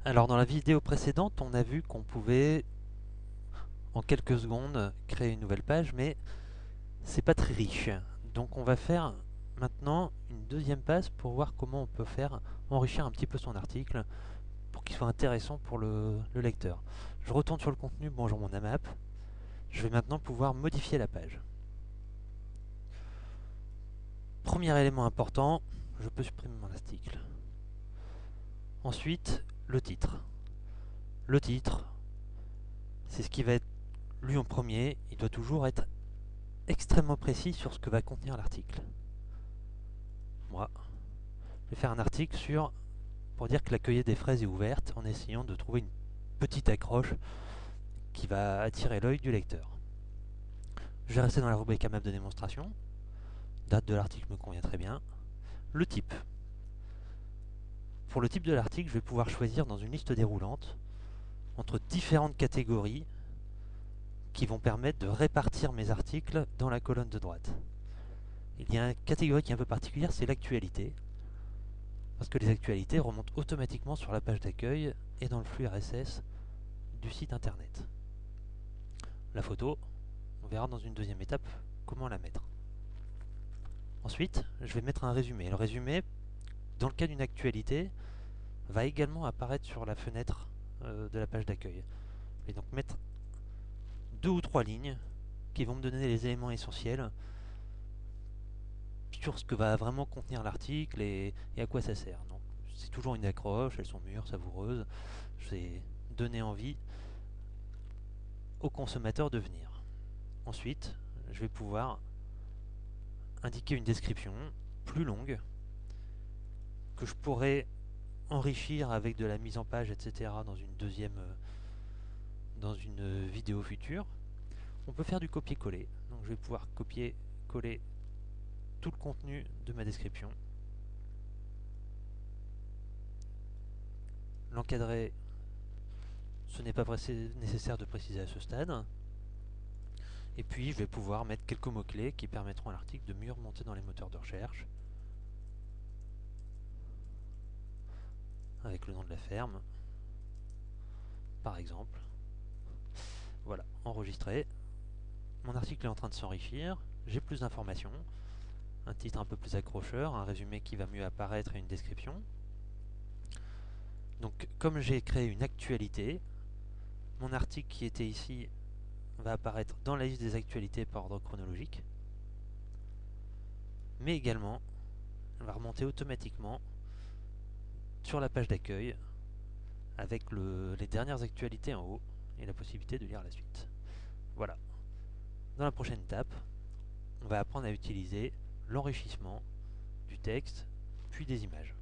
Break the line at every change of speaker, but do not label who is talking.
Alors dans la vidéo précédente, on a vu qu'on pouvait en quelques secondes créer une nouvelle page, mais c'est pas très riche. Donc on va faire maintenant une deuxième passe pour voir comment on peut faire enrichir un petit peu son article pour qu'il soit intéressant pour le lecteur. Je retourne sur le contenu, bonjour mon AMAP. Je vais maintenant pouvoir modifier la page. Premier élément important, je peux supprimer mon article. Ensuite, le titre. Le titre, c'est ce qui va être lu en premier. Il doit toujours être extrêmement précis sur ce que va contenir l'article. Moi, je vais faire un article pour dire que la cueillette des fraises est ouverte en essayant de trouver une petite accroche qui va attirer l'œil du lecteur. Je vais rester dans la rubrique AMAP de démonstration. Date de l'article me convient très bien. Le type. Pour le type de l'article, je vais pouvoir choisir dans une liste déroulante entre différentes catégories qui vont permettre de répartir mes articles dans la colonne de droite. Il y a une catégorie qui est un peu particulière, c'est l'actualité. Parce que les actualités remontent automatiquement sur la page d'accueil et dans le flux RSS du site internet. La photo, on verra dans une deuxième étape comment la mettre. Ensuite, je vais mettre un résumé. Le résumé, dans le cas d'une actualité, va également apparaître sur la fenêtre de la page d'accueil. Je vais donc mettre 2 ou 3 lignes qui vont me donner les éléments essentiels sur ce que va vraiment contenir l'article et à quoi ça sert. Donc, c'est toujours une accroche, elles sont mûres, savoureuses. Je vais donner envie au consommateur de venir. Ensuite, je vais pouvoir indiquer une description plus longue que je pourrais enrichir avec de la mise en page, etc. dans une vidéo future. On peut faire du copier-coller. Donc je vais pouvoir copier-coller tout le contenu de ma description. L'encadrer, ce n'est pas nécessaire de préciser à ce stade. Et puis je vais pouvoir mettre quelques mots-clés qui permettront à l'article de mieux remonter dans les moteurs de recherche. Avec le nom de la ferme, par exemple. Voilà, enregistré. Mon article est en train de s'enrichir. J'ai plus d'informations. Un titre un peu plus accrocheur, un résumé qui va mieux apparaître et une description. Donc comme j'ai créé une actualité, mon article qui était ici va apparaître dans la liste des actualités par ordre chronologique. Mais également, elle va remonter automatiquement sur la page d'accueil avec les dernières actualités en haut et la possibilité de lire la suite. Voilà. Dans la prochaine étape, on va apprendre à utiliser l'enrichissement du texte puis des images.